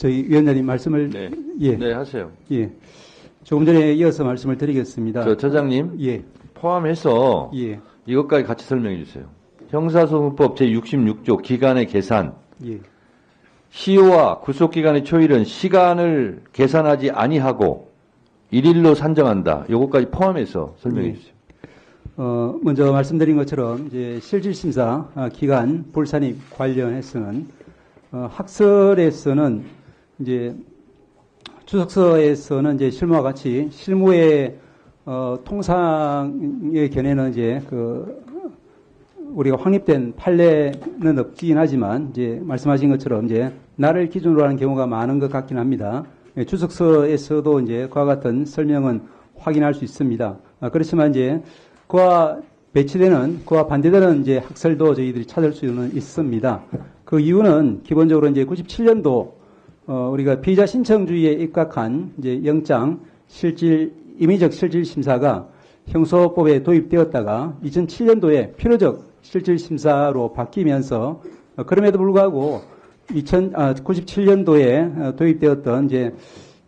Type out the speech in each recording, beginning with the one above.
저희 위원장님 말씀을 네. 예. 네, 하세요. 예. 조금 전에 이어서 말씀을 드리겠습니다. 저장님. 예. 포함해서 예. 이것까지 같이 설명해 주세요. 형사소송법 제66조 기간의 계산. 예. 시효와 구속기간의 초일은 시간을 계산하지 아니하고 일일로 산정한다. 이것까지 포함해서 설명해 주세요. 먼저 말씀드린 것처럼 이제 실질심사 기간 불산입 관련해서는 학설에서는 이제 주석서에서는 이제 실무와 같이 실무의 통상의 견해는 이제 우리가 확립된 판례는 없긴 하지만 이제 말씀하신 것처럼 이제 날을 기준으로 하는 경우가 많은 것 같긴 합니다. 주석서에서도 이제 그와 같은 설명은 확인할 수 있습니다. 그렇지만 이제 그와 반대되는 이제 학설도 저희들이 찾을 수는 있습니다. 그 이유는 기본적으로 이제 97년도 우리가 피의자 신청주의에 입각한 이제 영장 임의적 실질 심사가 형소법에 도입되었다가 2007년도에 필요적 실질 심사로 바뀌면서 그럼에도 불구하고 97년도에 도입되었던 이제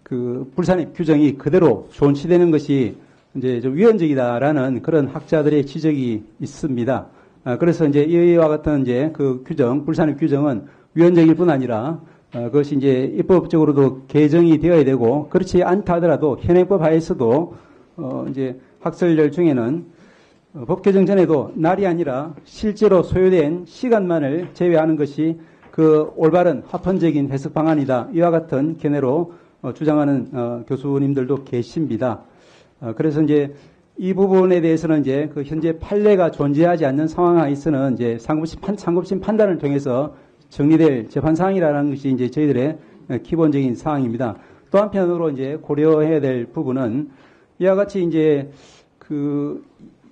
그 불산입 규정이 그대로 존치되는 것이 이제 좀 위헌적이다라는 그런 학자들의 지적이 있습니다. 그래서 이제 이와 같은 이제 그 규정, 불산입 규정은 위헌적일 뿐 아니라 그것이 이제 입법적으로도 개정이 되어야 되고 그렇지 않다 하더라도 현행법 하에서도 이제 학설들 중에는 법 개정 전에도 날이 아니라 실제로 소요된 시간만을 제외하는 것이 그 올바른 합헌적인 해석 방안이다. 이와 같은 견해로 주장하는 교수님들도 계십니다. 그래서 이제 이 부분에 대해서는 이제 그 현재 판례가 존재하지 않는 상황하에서는 이제 상급심 판단을 통해서 정리될 재판 사항이라는 것이 이제 저희들의 기본적인 사항입니다. 또 한편으로 이제 고려해야 될 부분은 이와 같이 이제 그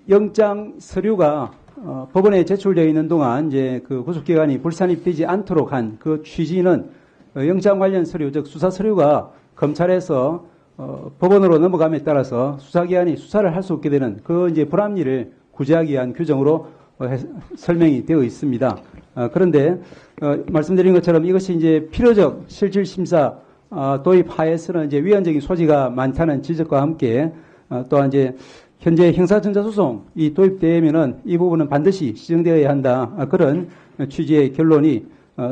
영장 서류가 법원에 제출되어 있는 동안 이제 그 구속기간이 불산입되지 않도록 한 그 취지는 영장 관련 서류, 즉 수사 서류가 검찰에서 법원으로 넘어감에 따라서 수사기관이 수사를 할 수 없게 되는 그 이제 불합리를 구제하기 위한 규정으로 설명이 되어 있습니다. 그런데 말씀드린 것처럼 이것이 이제 필요적 실질심사 도입하에서는 이제 위헌적인 소지가 많다는 지적과 함께 또한 이제 현재 형사전자소송이 도입되면은 이 부분은 반드시 시정되어야 한다. 그런 취지의 결론이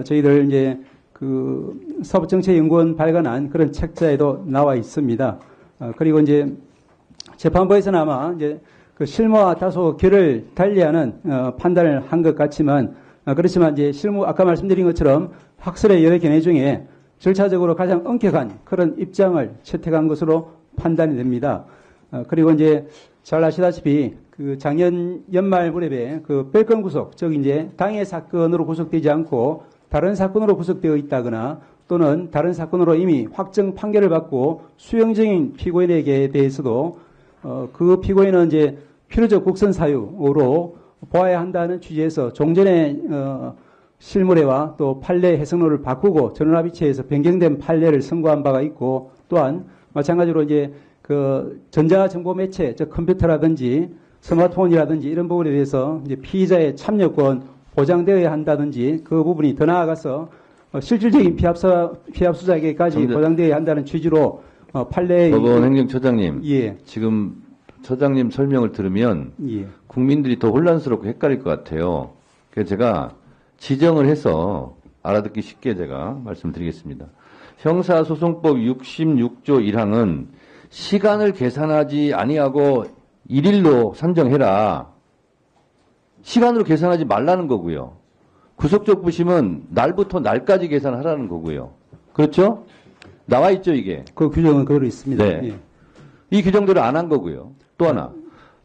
저희들 이제 그 사법정책연구원 발간한 그런 책자에도 나와 있습니다. 그리고 이제 재판부에서는 아마 이제 그 실무와 다소 결을 달리하는 판단을 한 것 같지만 그렇지만 이제 실무 아까 말씀드린 것처럼 학설의 여러 견해 중에 절차적으로 가장 엄격한 그런 입장을 채택한 것으로 판단이 됩니다. 그리고 이제 잘 아시다시피 그 작년 연말 무렵에 그 별건 구속, 즉 이제 당해 사건으로 구속되지 않고 다른 사건으로 구속되어 있다거나 또는 다른 사건으로 이미 확정 판결을 받고 수용 중인 피고인에게 대해서도 그 피고인은 이제 필요적 국선 사유로 보아야 한다는 취지에서 종전의 실무례와 또 판례 해석론을 바꾸고 전원합의체에서 변경된 판례를 선고한 바가 있고 또한 마찬가지로 이제 그 전자정보 매체, 즉 컴퓨터라든지 스마트폰이라든지 이런 부분에 대해서 이제 피의자의 참여권 보장되어야 한다든지 그 부분이 더 나아가서 실질적인 피합수사에게까지 보장되어야 한다는 취지로 판례의 법원 행정처장님, 예. 지금 처장님 설명을 들으면 예. 국민들이 더 혼란스럽고 헷갈릴 것 같아요. 그래서 제가 지정을 해서 알아듣기 쉽게 제가 말씀드리겠습니다. 형사소송법 66조 1항은 시간을 계산하지 아니하고 일일로 산정해라. 시간으로 계산하지 말라는 거고요. 구속적 부심은 날부터 날까지 계산하라는 거고요. 그렇죠? 나와 있죠, 이게. 그 규정은 그대로 있습니다. 네. 예. 이 규정대로 안 한 거고요. 또 하나.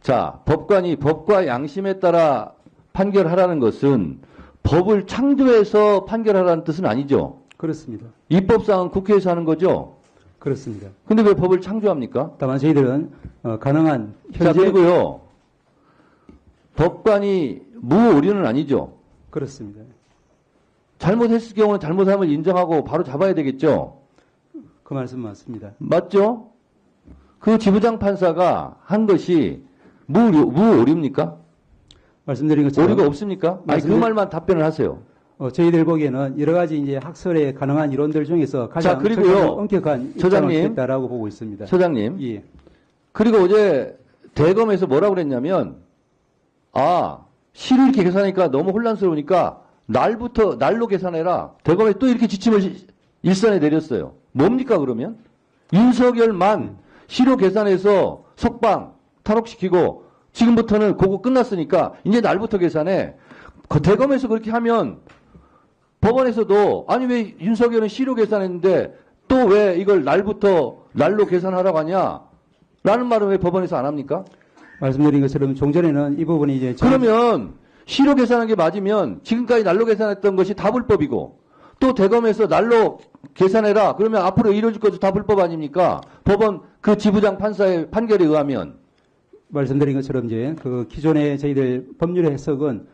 자, 법관이 법과 양심에 따라 판결하라는 것은 법을 창조해서 판결하라는 뜻은 아니죠. 그렇습니다. 입법상은 국회에서 하는 거죠. 그렇습니다. 근데 왜 법을 창조합니까? 다만 저희들은 가능한 현재 자, 그리고요. 법관이 무오류는 아니죠. 그렇습니다. 잘못했을 경우는 잘못함을 인정하고 바로 잡아야 되겠죠. 그 말씀 맞습니다. 맞죠? 그 지부장 판사가 한 것이 무오류입니까? 말씀드린 것처럼 오류가 없습니까? 아니, 그 말만 답변을 하세요. 저희들 보기에는 여러 가지 이제 학설에 가능한 이론들 중에서 가장 그리고요. 엄격한 처장님, 입장을 했다라고 보고 있습니다. 처장님. 예. 그리고 어제 대검에서 뭐라고 그랬냐면, 시를 이렇게 계산하니까 너무 혼란스러우니까 날로 계산해라. 대검에 또 이렇게 지침을 일선에 내렸어요. 뭡니까 그러면? 윤석열만 시로 계산해서 석방 탈옥시키고 지금부터는 그거 끝났으니까 이제 날부터 계산해. 대검에서 그렇게 하면 법원에서도 아니 왜 윤석열은 시로 계산했는데 또 왜 이걸 날로 계산하라고 하냐? 라는 말은 왜 법원에서 안 합니까? 말씀드린 것처럼 종전에는 이 부분이 이제 그러면 시로 계산한 게 맞으면 지금까지 날로 계산했던 것이 다 불법이고 또 대검에서 날로 계산해라. 그러면 앞으로 이루어질 것도 다 불법 아닙니까? 법원 그 지부장 판사의 판결에 의하면. 말씀드린 것처럼 이제 그 기존의 저희들 법률의 해석은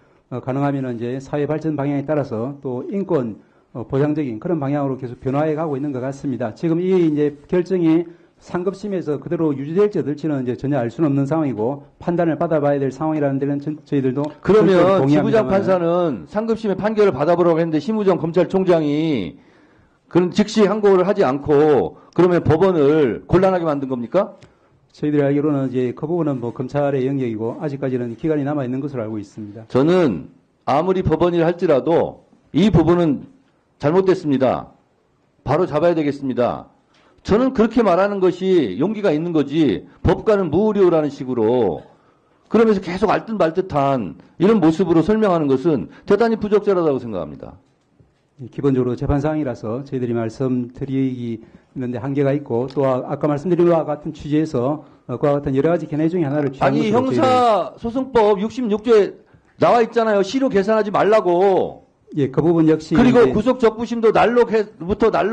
가능하면 이제 사회 발전 방향에 따라서 또 인권 보장적인 그런 방향으로 계속 변화해 가고 있는 것 같습니다. 지금 이 이제 결정이 상급심에서 그대로 유지될지 어떨지는 이제 전혀 알 수는 없는 상황이고 판단을 받아봐야 될 상황이라는 데는 저희들도 그러면 지부장 판사는 상급심의 판결을 받아보라고 했는데 심우정 검찰총장이 그런 즉시 항고를 하지 않고 그러면 법원을 곤란하게 만든 겁니까? 저희들이 알기로는 이제 그 부분은 뭐 검찰의 영역이고 아직까지는 기간이 남아 있는 것으로 알고 있습니다. 저는 아무리 법원이라 할지라도 이 부분은 잘못됐습니다. 바로 잡아야 되겠습니다. 저는 그렇게 말하는 것이 용기가 있는 거지 법관은 무의료라는 식으로 그러면서 계속 알듯 말듯한 이런 모습으로 설명하는 것은 대단히 부적절하다고 생각합니다. 기본적으로 재판사항이라서 저희들이 말씀드리는데 한계가 있고 또 아까 말씀드린 것과 같은 취지에서 그와 같은 여러 가지 견해 중에 하나를 취한 아니 것으로 형사소송법 66조에 나와 있잖아요. 시로 계산하지 말라고. 예, 그 부분 역시 그리고 구속 적부심도 날로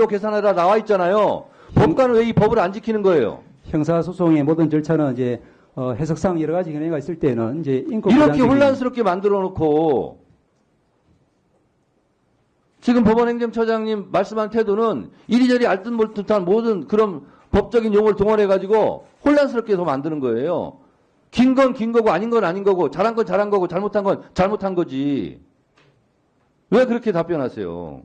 계산하라 나와 있잖아요. 법관은 왜 이 법을 안 지키는 거예요? 형사소송의 모든 절차는 이제 해석상 여러 가지 견해가 있을 때는 이제 인권 이렇게 혼란스럽게 만들어 놓고 지금 법원행정처장님 말씀한 태도는 이리저리 알듯말듯한 모든 그런 법적인 용어를 동원해가지고 혼란스럽게 더 만드는 거예요. 긴 건 긴 거고 아닌 건 아닌 거고 잘한 건 잘한 거고 잘못한 건 잘못한 거지. 왜 그렇게 답변하세요?